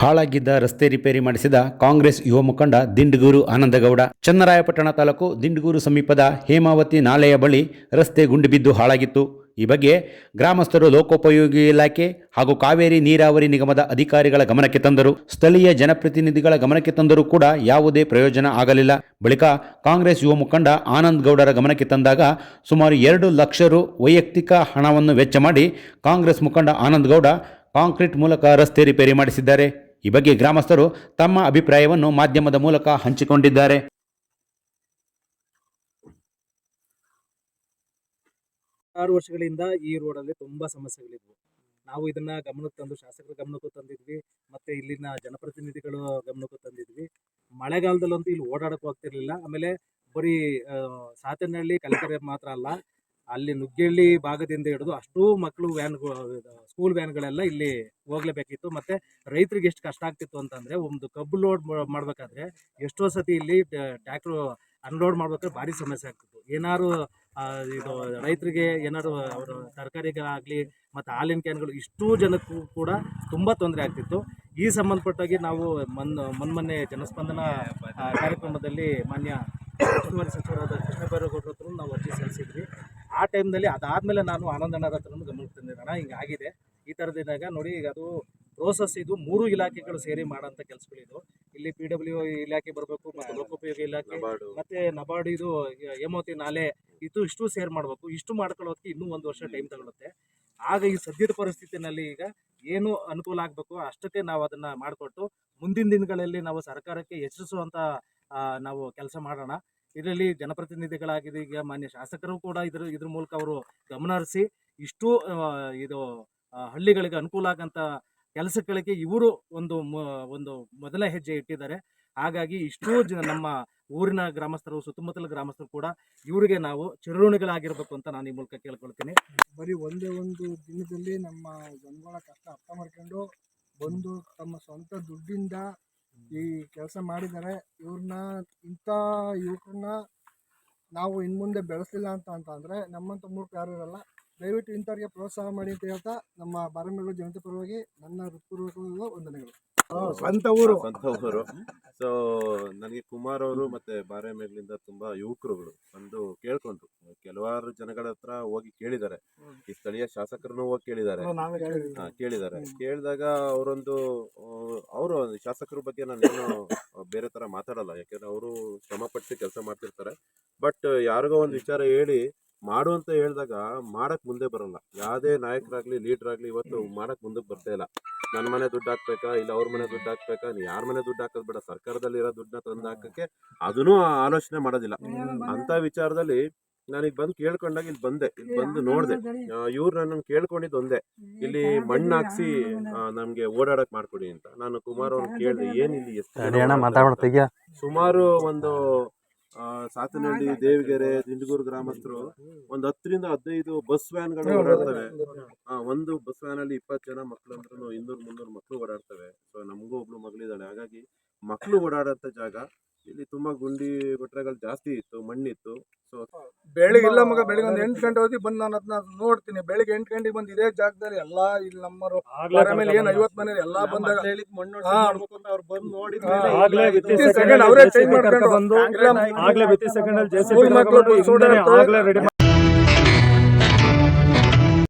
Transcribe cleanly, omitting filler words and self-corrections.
ಹಾಳಾಗಿದ್ದ ರಸ್ತೆ ರಿಪೇರಿ ಮಾಡಿಸಿದ ಕಾಂಗ್ರೆಸ್ ಯುವ ಮುಖಂಡ ದಿಂಡಗೂರು ಆನಂದಗೌಡ. ಚನ್ನರಾಯಪಟ್ಟಣ ತಾಲೂಕು ದಿಂಡಗೂರು ಸಮೀಪದ ಹೇಮಾವತಿ ನಾಲೆಯ ಬಳಿ ರಸ್ತೆ ಗುಂಡಿ ಬಿದ್ದು ಹಾಳಾಗಿತ್ತು. ಈ ಬಗ್ಗೆ ಗ್ರಾಮಸ್ಥರು ಲೋಕೋಪಯೋಗಿ ಇಲಾಖೆ ಹಾಗೂ ಕಾವೇರಿ ನೀರಾವರಿ ನಿಗಮದ ಅಧಿಕಾರಿಗಳ ಗಮನಕ್ಕೆ ತಂದರು. ಸ್ಥಳೀಯ ಜನಪ್ರತಿನಿಧಿಗಳ ಗಮನಕ್ಕೆ ತಂದರೂ ಕೂಡ ಯಾವುದೇ ಪ್ರಯೋಜನ ಆಗಲಿಲ್ಲ. ಬಳಿಕ ಕಾಂಗ್ರೆಸ್ ಯುವ ಮುಖಂಡ ಆನಂದ್ ಗೌಡರ ಗಮನಕ್ಕೆ ತಂದಾಗ ಸುಮಾರು 2 ಲಕ್ಷ ರು ವೈಯಕ್ತಿಕ ಹಣವನ್ನು ವೆಚ್ಚ ಮಾಡಿ ಕಾಂಗ್ರೆಸ್ ಮುಖಂಡ ಆನಂದ್ ಗೌಡ ಕಾಂಕ್ರೀಟ್ ಮೂಲಕ ರಸ್ತೆ ರಿಪೇರಿ ಮಾಡಿಸಿದ್ದಾರೆ. ಈ ಬಗ್ಗೆ ಗ್ರಾಮಸ್ಥರು ತಮ್ಮ ಅಭಿಪ್ರಾಯವನ್ನು ಮಾಧ್ಯಮದ ಮೂಲಕ ಹಂಚಿಕೊಂಡಿದ್ದಾರೆ. 6 ವರ್ಷಗಳಿಂದ ಈ ರೋಡಲ್ಲಿ ತುಂಬಾ ಸಮಸ್ಯೆಗಳಿದ್ವು. ನಾವು ಇದನ್ನ ಗಮನಕ್ಕೆ ತಂದು ಶಾಸಕರ ಗಮನಕ್ಕೂ ತಂದಿದ್ವಿ, ಮತ್ತೆ ಇಲ್ಲಿನ ಜನಪ್ರತಿನಿಧಿಗಳು ಗಮನಕ್ಕೂ ತಂದಿದ್ವಿ. ಮಳೆಗಾಲದಲ್ಲಂತೂ ಇಲ್ಲಿ ಓಡಾಡಕ್ಕೂ ಆಗ್ತಿರ್ಲಿಲ್ಲ. ಆಮೇಲೆ ಬರೀ ಸಾತನಹಳ್ಳಿ ಕಲಕೆರೆ ಮಾತ್ರ ಅಲ್ಲ, ಅಲ್ಲಿ ನುಗ್ಗೇಹಳ್ಳಿ ಭಾಗದಿಂದ ಹಿಡಿದು ಅಷ್ಟೂ ಮಕ್ಕಳು ಸ್ಕೂಲ್ ವ್ಯಾನ್ಗಳೆಲ್ಲ ಇಲ್ಲಿ ಹೋಗ್ಲೇಬೇಕಿತ್ತು. ಮತ್ತೆ ರೈತರಿಗೆ ಎಷ್ಟು ಕಷ್ಟ ಆಗ್ತಿತ್ತು ಅಂತಂದ್ರೆ, ಒಂದು ಕಬ್ಬು ಲೋಡ್ ಮಾಡ್ಬೇಕಾದ್ರೆ ಎಷ್ಟೋ ಸತಿ ಇಲ್ಲಿ ಟ್ರ್ಯಾಕ್ಟರ್ ಅನ್ಲೋಡ್ ಮಾಡ್ಬೇಕಾದ್ರೆ ಭಾರಿ ಸಮಸ್ಯೆ ಆಗ್ತಿತ್ತು. ಏನಾದ್ರು ಇದು ರೈತರಿಗೆ ಏನಾದ್ರು ಅವರು ತರಕಾರಿಗಾಗಲಿ ಮತ್ತು ಹಾಲಿನ ಕ್ಯಾನ್ಗಳು ಇಷ್ಟೂ ಜನಕ್ಕೂ ಕೂಡ ತುಂಬ ತೊಂದರೆ ಆಗ್ತಿತ್ತು. ಈ ಸಂಬಂಧಪಟ್ಟಾಗಿ ನಾವು ಮೊನ್ನೆ ಜನಸ್ಪಂದನ ಕಾರ್ಯಕ್ರಮದಲ್ಲಿ ಮಾನ್ಯ ಉಸ್ತುವಾರಿ ಸಚಿವರಾದ ಕೃಷ್ಣ ಬೈರೇಗೌಡರ ಹತ್ರ ನಾವು ಅರ್ಜಿ ಸಲ್ಲಿಸಿದ್ವಿ. ಆ ಟೈಮ್ನಲ್ಲಿ ಅದಾದಮೇಲೆ ನಾನು ಆನಂದಣ್ಣರ ಹತ್ರನೂ ಗಮನಕ್ಕೆ ತಂದಿರೋಣ, ಹಿಂಗಾಗಿದೆ ಈ ಥರದಿದ್ದಾಗ ನೋಡಿ, ಈಗ ಅದು ಪ್ರೋಸೆಸ್ ಇದು 3 ಇಲಾಖೆಗಳು ಸೇರಿ ಮಾಡೋಂಥ ಕೆಲಸಗಳಿದು. ಇಲ್ಲಿ PW ಇಲಾಖೆ ಬರಬೇಕು, ಮತ್ತು ಲೋಕೋಪಯೋಗಿ ಇಲಾಖೆ, ಮತ್ತು ನಬಾರ್ಡ್, ಇದು ಹೇಮಾವತಿ ನಾಲೆ, ಇಷ್ಟು ಸೇರ್ ಮಾಡಬೇಕು. ಇಷ್ಟು ಮಾಡ್ಕೊಳ್ಳೋದಕ್ಕೆ ಇನ್ನೂ 1 ವರ್ಷ ಟೈಮ್ ತಗೊಳುತ್ತೆ. ಆಗ ಈ ಸದ್ಯದ ಪರಿಸ್ಥಿತಿನಲ್ಲಿ ಈಗ ಏನು ಅನುಕೂಲ ಆಗಬೇಕು ಅಷ್ಟಕ್ಕೆ ನಾವು ಅದನ್ನು ಮಾಡಿಕೊಟ್ಟು ಮುಂದಿನ ದಿನಗಳಲ್ಲಿ ನಾವು ಸರ್ಕಾರಕ್ಕೆ ಎಚ್ಚರಿಸುವಂಥ ನಾವು ಕೆಲಸ ಮಾಡೋಣ. ಇದರಲ್ಲಿ ಜನಪ್ರತಿನಿಧಿಗಳಾಗಿದೆ, ಈಗ ಮಾನ್ಯ ಶಾಸಕರು ಕೂಡ ಇದ್ರ ಮೂಲಕ ಅವರು ಗಮನ ಹರಿಸಿ ಇಷ್ಟು ಇದು ಹಳ್ಳಿಗಳಿಗೆ ಅನುಕೂಲ ಆಗಂಥ ಕೆಲಸಗಳಿಗೆ ಇವರು ಒಂದು ಮೊದಲ ಹೆಜ್ಜೆ ಇಟ್ಟಿದ್ದಾರೆ. ಹಾಗಾಗಿ ಇಷ್ಟೂ ನಮ್ಮ ಊರಿನ ಗ್ರಾಮಸ್ಥರು, ಸುತ್ತಮುತ್ತಲ ಗ್ರಾಮಸ್ಥರು ಕೂಡ ಇವರಿಗೆ ನಾವು ಚಿರಋಣಿಗಳಾಗಿರ್ಬೇಕು ಅಂತ ನಾನು ಈ ಮೂಲಕ ಕೇಳ್ಕೊಳ್ತೀನಿ. ಬರೀ ಒಂದೇ ಒಂದು ದಿನದಲ್ಲಿ ನಮ್ಮ ಜನಗಳ ಕಷ್ಟ ಅರ್ಥ ಮಾಡ್ಕೊಂಡು ಬಂದು ತಮ್ಮ ಸ್ವಂತ ದುಡ್ಡಿಂದ ಈ ಕೆಲಸ ಮಾಡಿದ್ದಾರೆ. ಇಂಥ ಯುವಕರನ್ನ ನಾವು ಇನ್ಮುಂದೆ ಬೆಳೆಸಲಿಲ್ಲ ಅಂತಂದರೆ ನಮ್ಮಂಥ ಮೂರ್ಖ ಯಾರು ಇರಲ್ಲ. ದಯವಿಟ್ಟು ಇಂಥವ್ರಿಗೆ ಪ್ರೋತ್ಸಾಹ ಮಾಡಿ ಅಂತ ಹೇಳ್ತಾ ನಮ್ಮ ಬಾರೆಮಂಗ್ಳೂರು ಜನತೆ ಪರವಾಗಿ ನನ್ನ ಹೃತ್ಪೂರ್ವಕ ವಂದನೆಗಳು. ಸ್ವಂತ ಊರು. ಸೊ ನನಗೆ ಕುಮಾರ್ ಅವರು ಮತ್ತೆ ಬಾರೆಮೇಲಿಂದ ತುಂಬಾ ಯುವಕರುಗಳು ಬಂದು ಕೇಳ್ಕೊಂಡ್ರು. ಕೆಲವಾರು ಜನಗಳ ಹತ್ರ ಹೋಗಿ ಕೇಳಿದ್ದಾರೆ, ಈ ಸ್ಥಳೀಯ ಶಾಸಕರನ್ನು ಹೋಗಿ ಕೇಳಿದ್ದಾರೆ. ಕೇಳಿದಾಗ ಅವರು ಶಾಸಕರ ಬಗ್ಗೆ ನಾನೇನು ಬೇರೆ ತರ ಮಾತಾಡಲ್ಲ, ಯಾಕಂದ್ರೆ ಅವರು ಶ್ರಮ ಪಟ್ಟು ಕೆಲಸ ಮಾಡ್ತಿರ್ತಾರೆ. ಬಟ್ ಯಾರಿಗೋ ಒಂದು ವಿಚಾರ ಹೇಳಿ ಮಾಡು ಅಂತ ಹೇಳಿದಾಗ ಮಾಡಕ್ ಮುಂದೆ ಬರಲ್ಲ. ಯಾವುದೇ ನಾಯಕರಾಗ್ಲಿ ಲೀಡರ್ ಆಗ್ಲಿ ಇವತ್ತು ಮಾಡಕ್ ಮುಂದಕ್ಕೆ ಬರ್ತಾ ಇಲ್ಲ. ನನ್ನ ಮನೆ ದುಡ್ಡು ಹಾಕ್ಬೇಕಾ, ಇಲ್ಲ ಅವ್ರ ಮನೆ ದುಡ್ಡು ಹಾಕ್ಬೇಕಾ, ಯಾರ ಮನೆ ದುಡ್ಡು ಹಾಕೋದ್ ಬೇಡ, ಸರ್ಕಾರದಲ್ಲಿ ಇರೋ ದುಡ್ಡನ್ನ ತಂದು ಹಾಕಕ್ಕೆ ಅದನ್ನೂ ಆಲೋಚನೆ ಮಾಡೋದಿಲ್ಲ. ಅಂತ ವಿಚಾರದಲ್ಲಿ ನಾನೀಗ ಬಂದು ಕೇಳ್ಕೊಂಡಾಗ ಇಲ್ಲಿ ಬಂದು ನೋಡಿದೆ. ಇವ್ರು ನನ್ನನ್ನು ಕೇಳ್ಕೊಂಡಿದ್ದು ಒಂದೇ, ಇಲ್ಲಿ ಮಣ್ಣು ಹಾಕ್ಸಿ ನಮ್ಗೆ ಓಡಾಡಕ್ ಮಾಡ್ಕೊಡಿ ಅಂತ. ನಾನು ಕುಮಾರ್ ಅವ್ರನ್ನ ಕೇಳಿದೆ, ಏನಿಲ್ಲಿ ಎಷ್ಟು ಸುಮಾರು ಒಂದು ಸಾತನಹಳ್ಳಿ, ದೇವಿಗೆರೆ, ದಿಂಡಗೂರು ಗ್ರಾಮಸ್ಥರು ಒಂದು 10 ರಿಂದ 15 ಬಸ್ ವ್ಯಾನ್ಗಳು ಓಡಾಡ್ತವೆ. ಒಂದು ಬಸ್ ವ್ಯಾನ್ ಅಲ್ಲಿ 20 ಜನ ಮಕ್ಕಳು ಅಂದ್ರೂ 200-300 ಮಕ್ಕಳು ಓಡಾಡ್ತವೆ. ಸೊ ನಮಗೂ ಒಬ್ಳು ಮಗಳಿದ್ದಾಳೆ. ಹಾಗಾಗಿ ಮಕ್ಕಳು ಓಡಾಡೋಂಥ ಜಾಗ ಇಲ್ಲಿ ತುಂಬಾ ಗುಂಡಿ ಗೊಟ್ಟರೆಗಳು ಜಾಸ್ತಿ ಇತ್ತು, ಮಣ್ಣಿತ್ತು. ಸೊ ಬೆಳಿಗ್ಗೆ ಇಲ್ಲ ಮಗ, ಬೆಳಿಗ್ಗೆ ಒಂದು 8 ಗಂಟೆ ಹೋಗಿ ಬಂದು ನಾನು ಅದನ್ನ ನೋಡ್ತೀನಿ. ಬೆಳಿಗ್ಗೆ 8 ಗಂಟೆಗೆ ಬಂದು ಇದೇ ಜಾಗದಲ್ಲಿ ಎಲ್ಲಾ ಇಲ್ಲಿ ನಮ್ಮರು ಆಮೇಲೆ ಏನು 50 ಮನೆ ಎಲ್ಲಾ ಬಂದಾಗ ಅವರೇ ಚೇಂಜ್ ಮಾಡ್ಕೊಂಡು